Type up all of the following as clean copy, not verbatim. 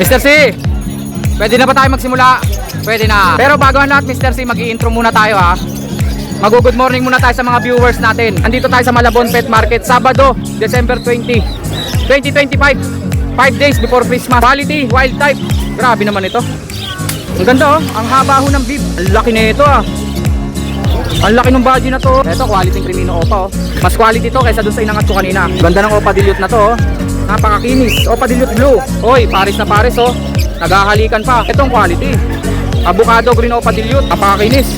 Mr. C, pwede na ba tayo magsimula? Pwede na. Pero bago ang lahat, Mr. C, mag-i-intro muna tayo ha. Mag-good morning muna tayo sa mga viewers natin. Andito tayo sa Malabon Pet Market, Sabado, December 20, 2025. 5 days before Christmas. Quality, wild type. Grabe naman ito. Ang ganda oh, ang haba ho ng bib. Ang laki na ito ah. Ang laki ng body na to. Ito, quality Crimino Opa oh. Mas quality to kaysa dun sa inangat ko kanina. Ganda ng Opa Dilute na to oh. Napakakinis. Opa Dilute Blue. Oy, pares na pares oh. Naghahalikan pa. Itong quality. Avocado Green Opa Dilute. Napakakinis.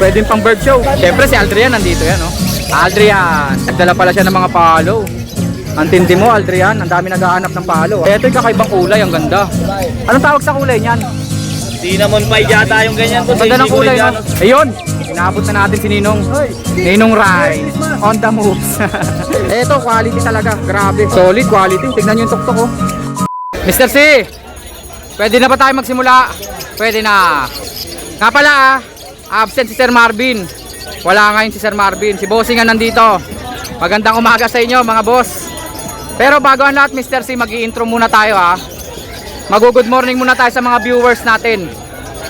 Pwedeng pang bird show. Siyempre si Aldrian nandito yan oh. Aldrian. Nagdala pala siya ng mga palo. Ang tindi mo Aldrian. Ang dami naghahanap ng palo. Ito yung kakaibang kulay. Ang ganda. Anong tawag sa kulay niyan? Di naman pa yata yung ganyan po. Ang ganda ng kulay no? Ayun. Inaabot na natin si Ninong Rai on the moves. Ito quality talaga. Grabe. Solid quality. Tignan nyo yung tuktok oh. Mr. C, pwede na ba tayo magsimula? Pwede na. Nga pala absent si Sir Marvin. Wala ngayon si Sir Marvin. Si Bossing nga nandito. Magandang umaga sa inyo mga boss. Pero bago ang lahat, Mr. C, mag-i-intro muna tayo ha. Mag-good morning muna tayo sa mga viewers natin.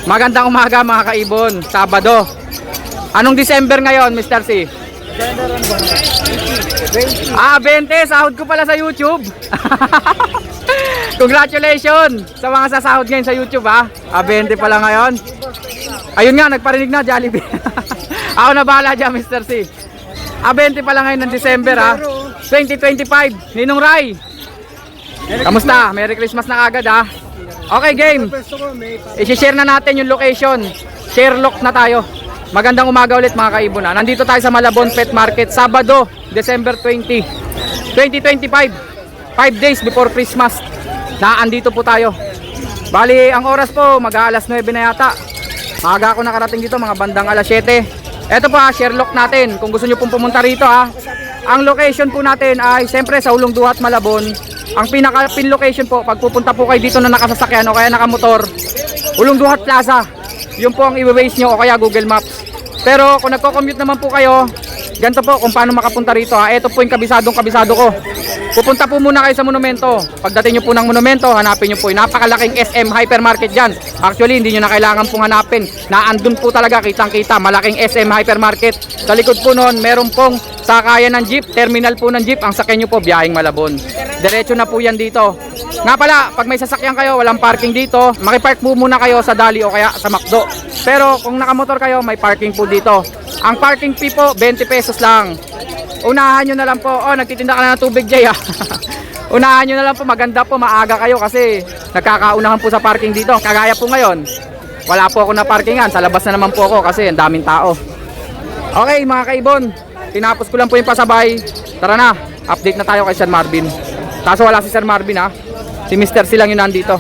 Magandang umaga mga kaibon. Sabado. Anong December ngayon, Mr. C? 20. 20. Sahod ko pala sa YouTube. Congratulations sa mga sasahod ngayon sa YouTube ha. 20 pala ngayon. Ayun nga, nagparinig na Jollibee. Ako na bahala dyan, Mr. C. 20 pala ngayon ng December ha. 2025. Ninong Rai. Kamusta? Merry Christmas na kagad ha. Okay, game. I-share na natin yung location. Sherlock na tayo. Magandang umaga ulit mga kaibon ha. Nandito tayo sa Malabon Pet Market, Sabado, December 20, 2025. 5 days before Christmas. Naandito po tayo. Bali, ang oras po mag-aalas 9 na yata. Maaga ako nakarating dito, mga bandang alas 7. Ito po ha, Sherlock natin. Kung gusto nyo pong pumunta rito ha. Ang location po natin ay siyempre sa Ulong Duhat, Malabon. Ang pinaka-pin location po, pag pupunta po kayo dito na nakasasakyan o kaya nakamotor, Ulong Duhat Plaza. Yun po ang i-waze nyo o kaya Google Maps. Pero kung nagko-commute naman po kayo, ganito po kung paano makapunta rito ha. Ito po yung kabisado ko. Pupunta po muna kayo sa monumento. Pagdating nyo po ng monumento, hanapin nyo po yung napakalaking SM Hypermarket dyan. Actually, hindi nyo na kailangan pong hanapin. Naandun po talaga, kitang-kita, malaking SM Hypermarket. Sa likod po noon, meron pong sakayan ng jeep, terminal po ng jeep. Ang sakyan nyo po, biyaheng Malabon. Diretso na po yan dito. Nga pala, pag may sasakyan kayo, walang parking dito, makipark po muna kayo sa Dali o kaya sa McDo. Pero kung nakamotor kayo, may parking po dito. Ang parking fee po, 20 pesos lang. Unahan nyo na lang po. Oh, nagtitinda ka na ng tubig, Jay. Unahan nyo na lang po. Maganda po, maaga kayo kasi nagkakaunahan po sa parking dito. Kagaya po ngayon, wala po ako na parkingan. Sa labas na naman po ako kasi ang daming tao. Okay, mga kaibon. Tinapos ko lang po yung pasabay. Tara na, update na tayo kay Sir Marvin. Kaso wala si Sir Marvin ha. Si Mr. C lang yun nandito.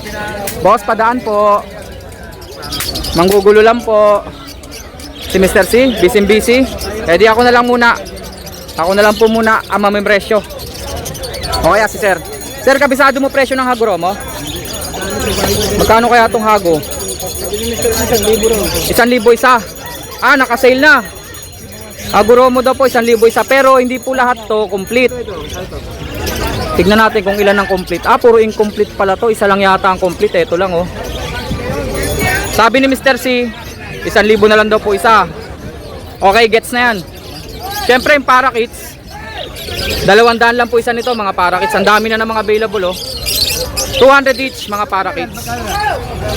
Boss, padaan po. Manggugulo lang po. Si Mr. C, busy. Eh di ako na lang muna. Ako na lang po muna ang mamimpresyo. O kaya si Sir. Sir, kabisado mo presyo ng haguro mo? Magkano kaya itong hago? 1,000 isa. Ah, nakasale na. Haguro mo daw po 1,000 isa. Pero hindi po lahat to complete. Tignan natin kung ilan ang complete. Ah, puro incomplete pala to. Isa lang yata ang complete. Ito lang oh. Sabi ni Mr. C, 1,000 na lang daw po isa. Okay, gets na yan. Siyempre yung Parakits, 200 lang po isa nito mga Parakits. Ang dami na ng mga available oh. 200 each mga Parakits.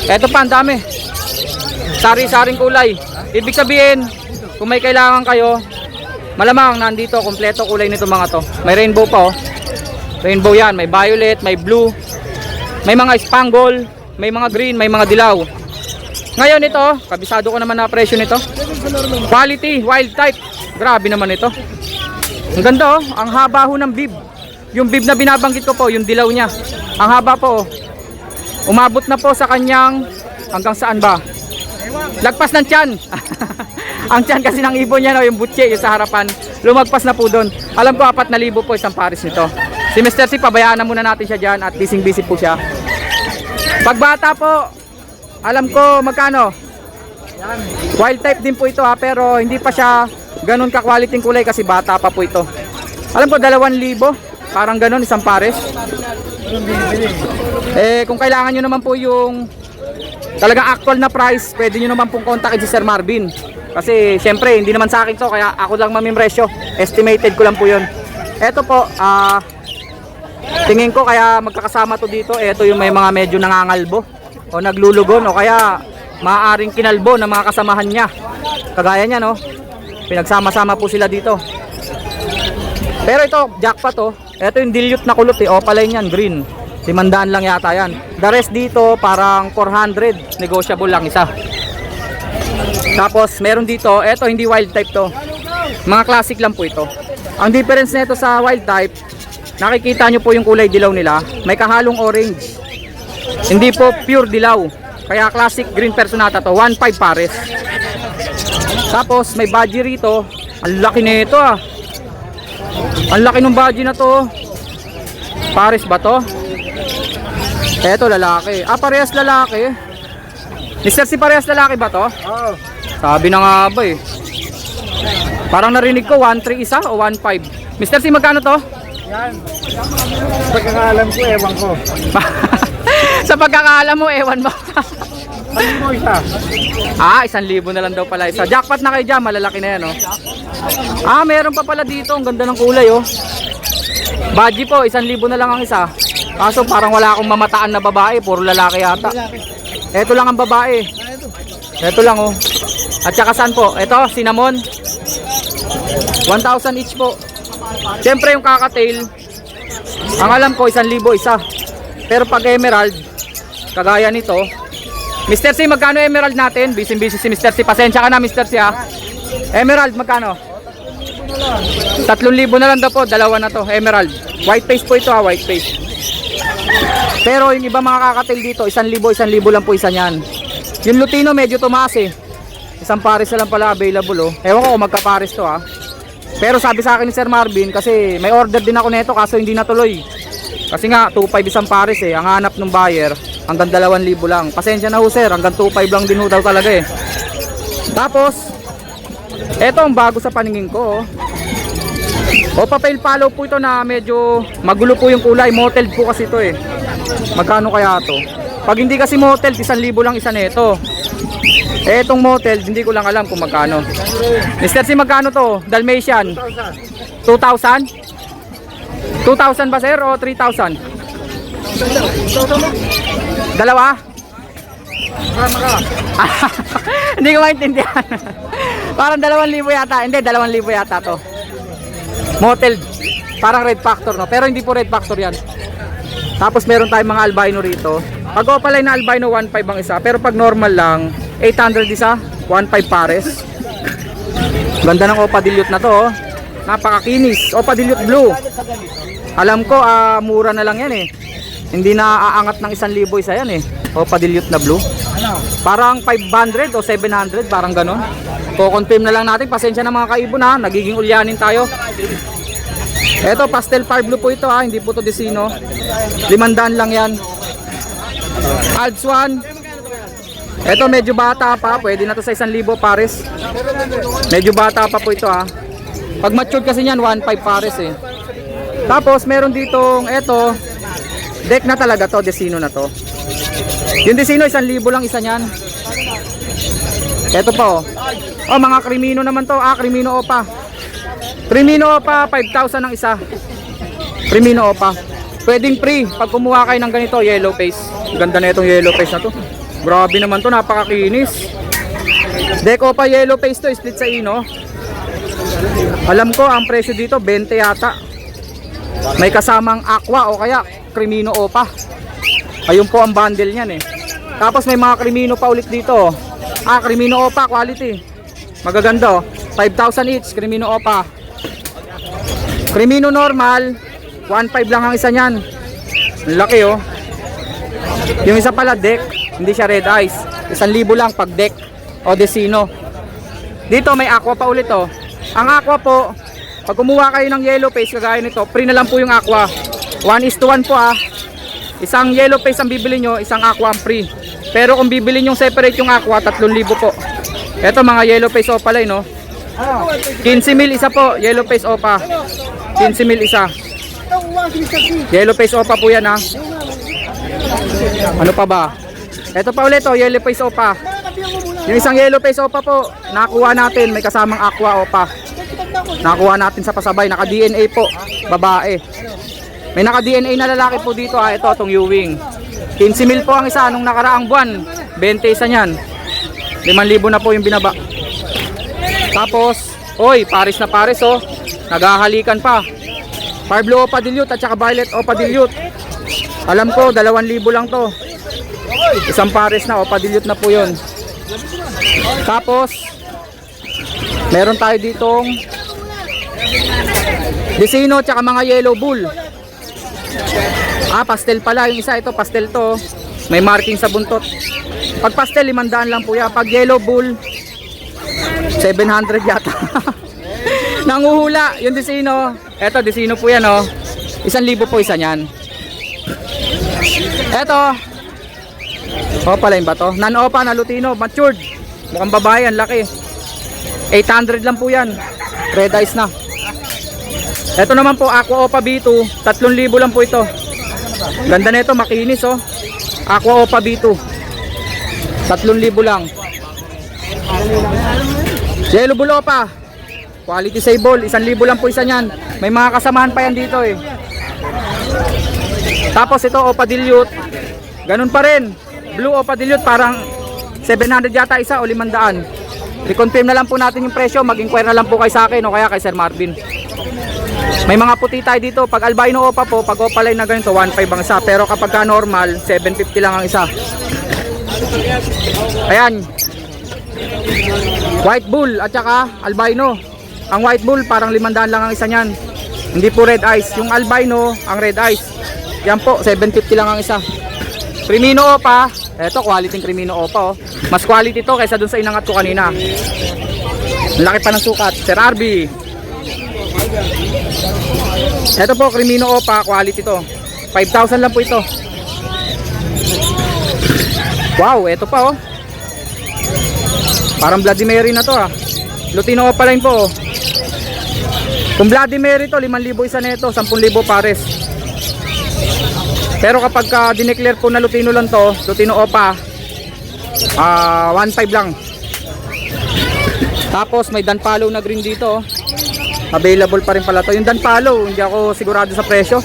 Eto pa, ang dami. Sari-saring kulay. Ibig sabihin, kung may kailangan kayo, malamang nandito, kompleto kulay nito mga to. May rainbow pa oh. Rainbow yan, may violet, may blue, may mga spangle, may mga green, may mga dilaw. Ngayon ito, kabisado ko naman na presyo nito. Quality, wild type. Grabe naman ito. Ang ganda oh, ang haba ho ng bib. Yung bib na binabanggit ko po, yung dilaw niya. Ang haba po oh. Umabot na po sa kanyang, hanggang saan ba? Lagpas ng tiyan. Ang tiyan kasi ng ibon niya no, yung butche, yung sa harapan. Lumagpas na po doon. Alam ko 4,000 po isang pares nito. Si Mr. C, pabayaan na muna natin siya dyan at busy po siya. Pagbata po, alam ko magkano? Wild type din po ito ha, pero hindi pa siya ganun ka-quality kulay kasi bata pa po ito. Alam ko 2,000. Parang ganon, isang pares. Kung kailangan nyo naman po yung talagang actual na price, pwede nyo naman pong kontakin si Sir Marvin. Kasi syempre, hindi naman sa akin to, kaya ako lang mamimresyo. Estimated ko lang po yun. Eto po, tingin ko kaya magkakasama to dito. Eto yung may mga medyo nangangalbo o naglulugon o kaya maaaring kinalbo ng mga kasamahan niya. Kagaya niya, no? Pinagsama-sama po sila dito. Pero ito, jackpot to. Ito yung dilute na kulot opaline yan, green. 500 lang yata yan. The rest dito parang 400, negotiable lang isa. Tapos meron dito, ito hindi wild type to. Mga classic lang po ito. Ang difference nito sa wild type, nakikita nyo po yung kulay dilaw nila, may kahalong orange. Hindi po pure dilaw. Kaya classic green personata to, 1.5 pares. Tapos may badge rito, ang laki nito ah. Ang laki ng badge na to. Pares ba to? Eto lalaki. Parehas lalaki. Mr. Si parehas lalaki ba to? Oo. Sabi na nga ba eh. Parang narinig ko 1.3 isa o 1.5. Mr. Si magkano to? Yan. Pagkakaalam ko, ewan ko. Sa pagkakaalam mo, ewan mo. Ano mo isa? 1,000 na lang daw pala isa. Jackpot na kayo dyan, malalaki na yan oh. Meron pa pala dito. Ang ganda ng kulay oh. Badge po, 1,000 na lang ang isa. Kaso parang wala akong mamataan na babae, puro lalaki yata. Ito lang ang babae. Ito lang oh. At saka saan po? Ito, cinnamon. 1,000 each po. Siyempre yung kakatail, ang alam ko 1,000 isa. Pero pag emerald, kagaya nito, Mr. C, magkano emerald natin? Busy si Mr. C. Pasensya ka na Mr. C ha. Emerald, magkano? 3,000 na lang daw po, dalawa na to, emerald. White face po ito ha, white face. Pero yung iba mga kakatail dito, 1,000 lang po isa niyan. Yung lutino medyo tumaas eh. Isang pares na lang pala available oh. Ewan ko kung magkapares to ha. Pero sabi sa akin ni Sir Marvin, kasi may order din ako nito kaso hindi natuloy. Kasi nga 2.5 isang pares eh. Ang hanap ng buyer hanggang 2,000 lang. Pasensya na ho sir, hanggang 2.5 lang din ho daw talaga eh. Tapos eto ang bago sa paningin ko oh. Papel follow po ito na medyo magulo po yung kulay. Moteled po kasi ito eh. Magkano kaya to? Pag hindi kasi moteled, 1,000 lang isa nito. Etong moteled, hindi ko lang alam kung magkano. Mr. C, magkano to? Dalmatian 2,000? 2,000 ba sir o 3,000? Dalawa? Hindi ko maintindihan. Parang 2,000 yata. Hindi, 2,000 yata to. Moteled. Parang red factor no. Pero hindi po red factor yan. Tapos meron tayong mga albino rito. Pag opaline na albino 1.5 ang isa. Pero pag normal lang 800 isa, 1.5 pares. Ganda ng Opa Dilute na to oh. Napakakinis. Opa Dilute Blue. Alam ko mura na lang yan eh. Hindi na aangat ng 1,000 isa yan eh. Opa Dilute na Blue. Parang 500 o 700, parang ganon. Ko-confirm na lang natin. Pasensya na mga kaibon ha. Nagiging ulyanin tayo. Eto, pastel fire blue po ito ha. Hindi po to desino. 500 lang yan. Alds 1. Eto, medyo bata pa. Pwede na to sa 1,000 pares. Medyo bata pa po ito ha. Pag matured kasi yan, 1.5 pares eh. Tapos, meron ditong, eto, deck na talaga to. Desino na to. Yung desino, 1,000 lang isa niyan. Eto pa oh. Oh, mga krimino naman to. Krimino opa. Krimino opa, 5,000 ang isa. Krimino opa. Pwedeng free pag kumuha kayo ng ganito, yellow face. Ganda na itong yellow face na to. Grabe naman to, napakakinis. Deco pa yellow face to, split sa ino. Alam ko ang presyo dito 20 yata. May kasamang aqua o kaya krimino opa. Ayun po ang bundle niyan eh. Tapos may mga krimino pa ulit dito. Krimino opa quality. Magaganda oh. 5,000 each, krimino opa. Krimino normal, 1.5 lang ang isa niyan. Laki oh. Yung isa pala deck, hindi siya red eyes. 1,000 lang pag deck o desino. Dito may aqua pa ulit oh. Ang aqua po, pag kumuha kayo ng yellow face kagaya nito, free na lang po yung aqua. 1:1 po ah. Isang yellow face ang bibili nyo, isang aqua ang free. Pero kung bibili nyo separate yung aqua, 3,000 po. Ito mga yellow face opa line no. 15 mil isa po, yellow face opa. 15 mil isa. Yellow face opa po yan ha. Ano pa ba? Ito pa ulit oh, yellow face opa. Yung isang yellow face opa po, nakuha natin, may kasamang aqua opa. Nakuha natin sa pasabay, naka DNA po, babae. May naka DNA na lalaki po dito ha, ito itong Ewing. 15 mil po ang isa nung nakaraang buwan, 20 isa niyan. 5,000 na po yung binaba. Tapos, oy, pares na pares oh. Naghahalikan pa. Fire blue opa dilute at saka violet opa dilute. Alam ko 2,000 lang to. Isang pares na opa dilute na po 'yon. Tapos meron tayo ditong Desino at saka mga yellow bull. Pastel pala yung isa, ito pastel to. May marking sa buntot. Pag pastel 500 lang po yan. Pag yellow bull 700 yata. Nanguhula yung Desino. Eto Desino po yan oh. 1,000 po isa niyan. Eto. Opa line ba to? Non-opa na Lutino, matured. Mukhang babae, ang laki. 800 lang po yan. Red eyes na. Eto naman po Aqua Opa B2, 3,000 lang po ito. Ganda nito, makinis oh. Aqua Opa B2. 3,000 lang. Yellow bull opa. Quality sable, 1,000 lang po isa niyan. May mga kasamahan pa yan dito eh. Tapos ito opa dilute. Ganun pa rin. Blue opa dilute parang 700 yata isa o 500. I-confirm na lang po natin yung presyo. Mag-inquire na lang po kay sa akin o kaya kay Sir Marvin. May mga puti tayo dito. Pag albino opa po, pag opa line na ganito 1,500 ang isa. Pero kapag ka normal 750 lang ang isa. Ayan. White bull at saka albino. Ang white bull parang 500 lang ang isa niyan. Hindi po red eyes. Yung albino ang red eyes. Yan po 750 lang ang isa. Crimino opa. Eto quality Crimino opa oh. Mas quality to kaysa dun sa inangat ko kanina. Ang laki pa ng sukat. Sir RB. Eto po Crimino opa, quality to. 5,000 lang po ito. Wow, eto pa oh. Parang Bloody Mary na to ah. Lutino opa line po oh. Kung Bloody Mary to 5,000 isa nito, 10,000 pares. Pero kapag dineclare po na Lutino lang to, Lutino opa 1,500 lang. Tapos may Danpalo na green dito oh. Available pa rin pala to. Yung Danpalo, hindi ako sigurado sa presyo.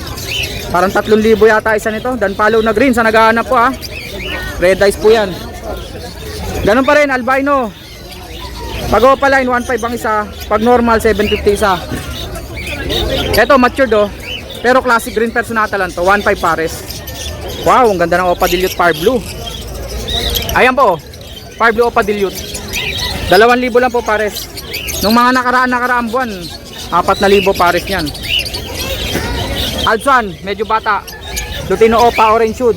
Parang 3,000 yata isa nito. Danpalo na green sa naghahanap po ah. Red eyes po yan. Ganun pa rin, albino. Pag opa line 1,500 ang isa. Pag normal 750 isa. Eto matured oh. Pero classic green personata lang to, 1,500 pares. Wow, ang ganda ng opa dilute fire blue. Ayan po, fire blue opa dilute. 2,000 lang po pares. Nung mga nakaraan buwan 4,000 pares niyan. Alpsan, medyo bata. Lutino opa orange shoot.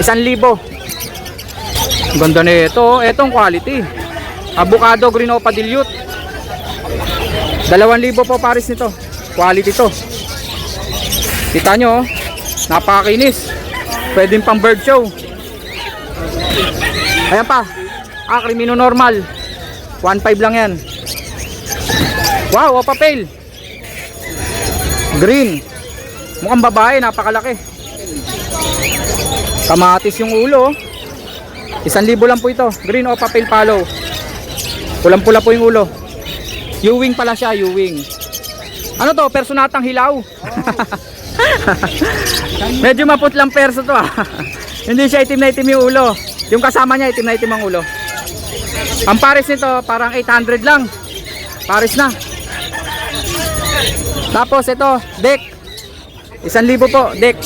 1,000. Ganda nito, etong quality. Avocado green opa dilute. 2,000 po pares nito. Quality to. Kita nyo, napakakinis. Pwedeng pang bird show. Ayan pa. Crimino normal. 1,500 lang yan. Wow, opa pale. Green. Mukhang babae, napakalaki. Kamatis yung ulo. 1,000 lang po ito. Green opa pale palo. Pulang-pula po yung ulo. Ewing pala siya, Ewing. Ano to? Personatang hilaw. Medyo maputlang perso to ah. Hindi siya itim na itim yung ulo. Yung kasama niya itim na itim ang ulo. Ang pares nito parang 800 lang. Pares na. Tapos ito, deck. 1,000 po, deck.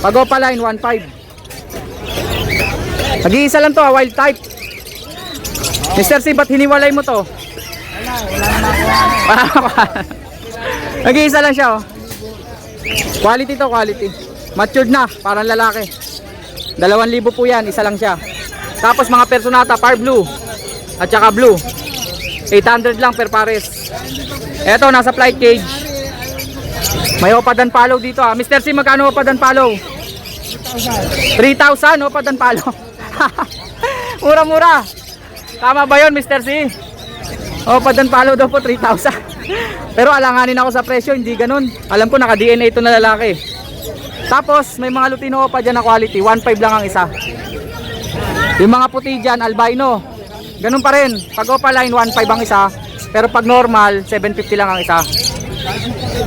Pag opa line 1,500. Nag-iisa lang to, wild type. Mr. C, ba't hiniwalay mo to? Wala nag-iisa lang siya oh. Quality to, quality. Matured na, parang lalaki. 2,000 po yan, isa lang siya. Tapos mga personata, fire blue at saka blue, 800 lang per pares. Eto, nasa flight cage. May opa Danpalo dito ah. Mr. C, magkano opa Danpalo? 3,000 opa Danpalo. Mura-mura. Tama ba yun, Mr. C? Opa Danpalo daw po 3,000. Pero alanganin ako sa presyo, hindi ganun. Alam ko naka-DNA ito na lalaki. Tapos may mga Lutino Opa dyan na quality, 1.5 lang ang isa. Yung mga puti dyan, albino, ganun pa rin. Pag Opaline, 1.5 ang isa. Pero pag normal, 750 lang ang isa.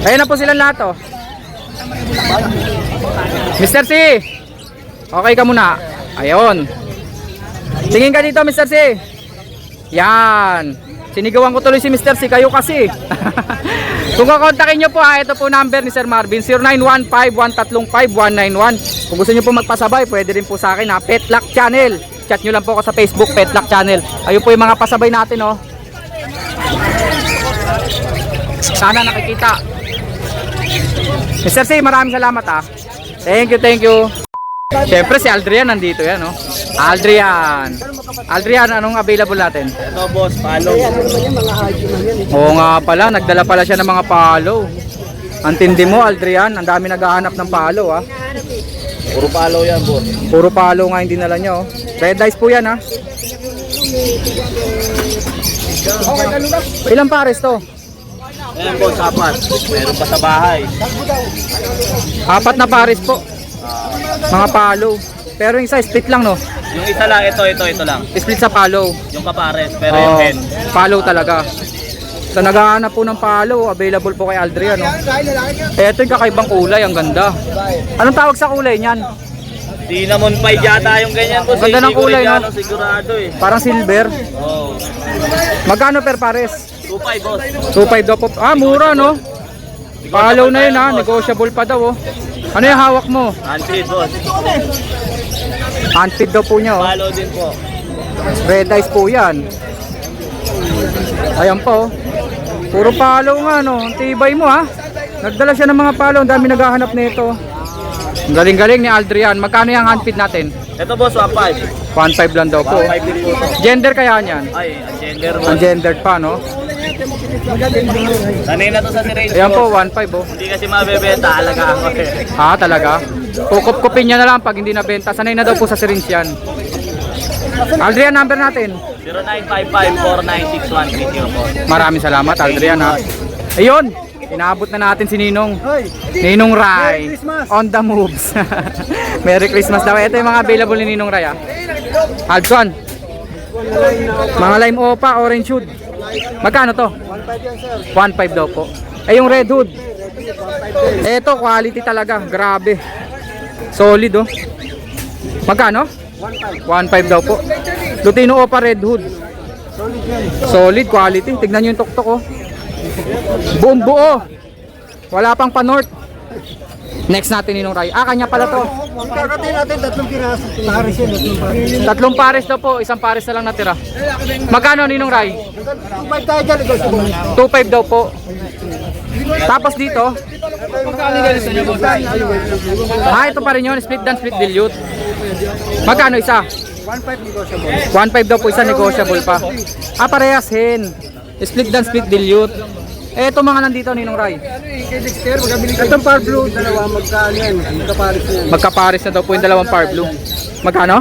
Ayun na po silang lahat, oh. Mr. C, okay ka muna. Ayun. Tingin ka dito, Mr. C. Yan. Sinigawan ko tuloy si Mr. C, kayo kasi. Kung kakontakin nyo po ito po number ni Sir Marvin, 0915-135-191. Kung gusto nyo po magpasabay, pwede rin po sa akin, Pet Luck Channel. Chat nyo lang po ako sa Facebook, Pet Luck Channel. Ayun po yung mga pasabay natin, oh. Sana nakikita. Mr. C, maraming salamat, ah. Thank you, thank you. Siyempre si Aldrian nandito yan, oh. Aldrian, anong available natin? Ito boss, palo. Oo nga pala, nagdala pala siya ng mga palo. Ang tindi mo, Aldrian, ang dami naghahanap ng palo, ah. Puro palo yan boss. Puro palo nga yung dinala niya, oh. Red eyes po yan, ah. Ilang pares to? Ayan boss, 4. Meron pa sa bahay. 4 na pares po. Mga palo. Pero yung isa, split lang, no? Yung isa lang, ito lang. Split sa palo. Yung kapares, pero yung head. Palo talaga. Sa naghahanap po ng palo, available po kay Aldrian, no? Ito yung kakaibang kulay, ang ganda. Anong tawag sa kulay niyan? Di naman pa yata yung ganyan boss. Ganda ng kulay, no? Sigurado eh. Parang silver. Oh. Magkano per pares? 2.5 boss. 2.5 daw po. Ah, mura, no? Palaw na yun, ha? Negotiable pa daw, oh. Ano yung hawak mo? Unfeed boss. Unfeed daw po niya, oh. Palo din po. Red eyes po yan. Ayan po, oh. Puro palo nga, no? Ang tibay mo, ha? Nagdala siya ng mga palo. Ang dami naghahanap nito. Ang galing-galing ni Aldrian. Magkano yung unfeed natin? Ito boss, 1.5. 1.5 lang daw po. 1.5 din po to. Gender kaya niyan? Ay, ang gender boss. Ungendered pa, no? Sanay na to sa si Range Ayan po, boss. 1.5, oh. Hindi kasi mabebenta, alagaan ko eh. Ah, talaga? Kukup-kupin niya na lang pag hindi nabenta. Sanay na daw po sa syringe yan. Aldrian, number natin. 0955-496-130 po. Maraming salamat, Aldrian, ha. Ayun, inaabot na natin si Ninong. Ninong Rai. On the moves. Merry Christmas daw. Ito yung mga available ni Ninong Rai, ha. Aldson. Mga lime opa, orange hood. Magkano to? 1.5 daw po. Eh, yung red hood. Ito, quality talaga. Grabe. Solid, oh. Magkano? 1.5 daw po. Lutino Opa red hood. Solid quality. Tignan nyo yung tuktok, oh. Buong buo. Wala pang pa-north. Next natin Ninong Rai. Ah, kanya pala to. Kakatin natin 3 piraso. Pares yun, 3 pares. 3 pares daw po. Isang pares na lang natira. Magkano Ninong Rai? 2.5 tayo dyan, negotiable. 2.5 daw po. Tapos dito, ah, ito pa rin yun. Split dan split dilute. Magkano isa? 1.5 negotiable. 1.5 daw po isa, negotiable pa. Ah, parehas hen. Split dan split dilute. Eh, ito mga nandito Ninong Rai. Itong par blue, dalawa, magkano yan? Magkapares yan. Magkapares na daw po yung dalawang par blue. Magkano?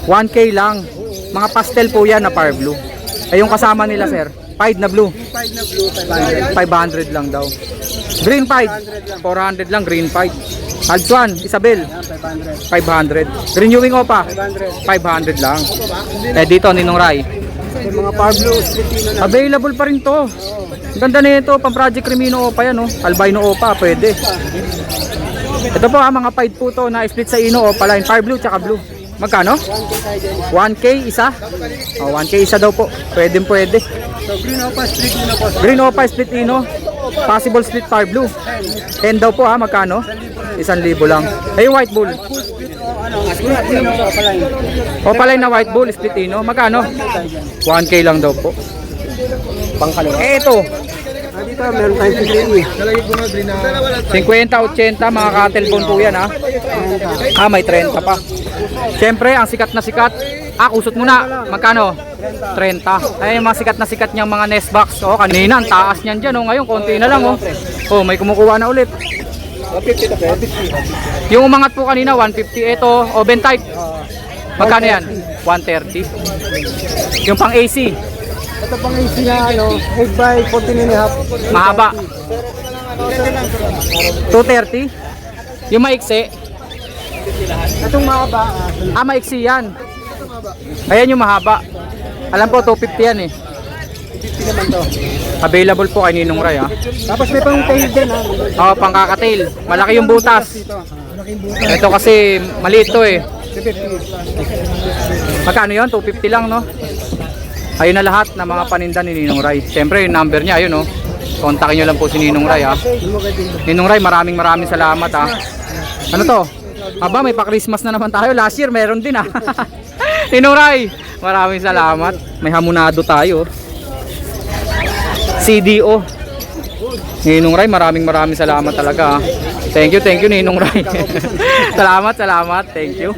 1K lang. Mga pastel po yan na par blue. Eh, yung kasama nila sir, pied na blue. 5 na blue, 500 lang daw. Green pied, 400 lang green pied. Aljuan, Isabel, 500. Green Ewing Opa, 500 lang. Eh, dito Ninong Rai. yung mga par blue, Filipino na. Available pa rin to. Ang ganda nito, pang Project Crimino Opa yan, oh. Albino Opa, pwede. Ito po mga pied po to na split sa Ino Opa line, par blue tsaka blue. Magkano? 1K isa? Oh, 1K isa daw po. Pwede. So green opa, split Ino po. Green Opa split Ino. Possible split par blue. 10 daw po ha, magkano? 1,000 lang. Eh, yung white bull. Full split o ano, split Ino po pala yun. Opa line na white bull, split Ino. Magkano? 1K lang daw po. Pangkalawa. Eh, ito. Dito meron tayong si green eh. 50-80 mga cattle bone po yan ha. Ah, may 30 pa. Siyempre, ang sikat na sikat. Ah, kusot muna. Magkano? 30. Ay, yung mga sikat na sikat niyang mga nest box. Oh, kanina, ang taas niyan dyan. Oh, ngayon, konti na lang. Oh, oh may kumukuha na ulit. 150 to 150. Yung umangat po kanina, 150. Ito, oven type. Magkano yan? 130. Yung pang AC. Ito pang AC na 8 by 14 and a half. Mahaba. 230. Yung maiksi. Itong mahaba, Maiksi yan. Ayan yung mahaba. Alam po, 250 yan eh. 50 naman to. Available po kay Ninong Ray, ha. Tapos may pang tail din, Oo, pangkakatail. Malaki yung butas. Malaking butas. Ito kasi maliit to eh. 250. Magkano yun? 250 lang, no? Ayun na lahat ng mga paninda ni Ninong Ray. Siyempre, yung number niya, ayun, no? Kontakin nyo lang po si Ninong Ray, ha. Ninong Ray, maraming salamat, ha. Ano to? Aba, may pa-Christmas na naman tayo. Last year, meron din, ha. Ninong Ray, maraming salamat. May hamonado tayo. CDO. Ninong Ray, maraming salamat talaga, ha. Thank you, Ninong Ray. Salamat. Thank you.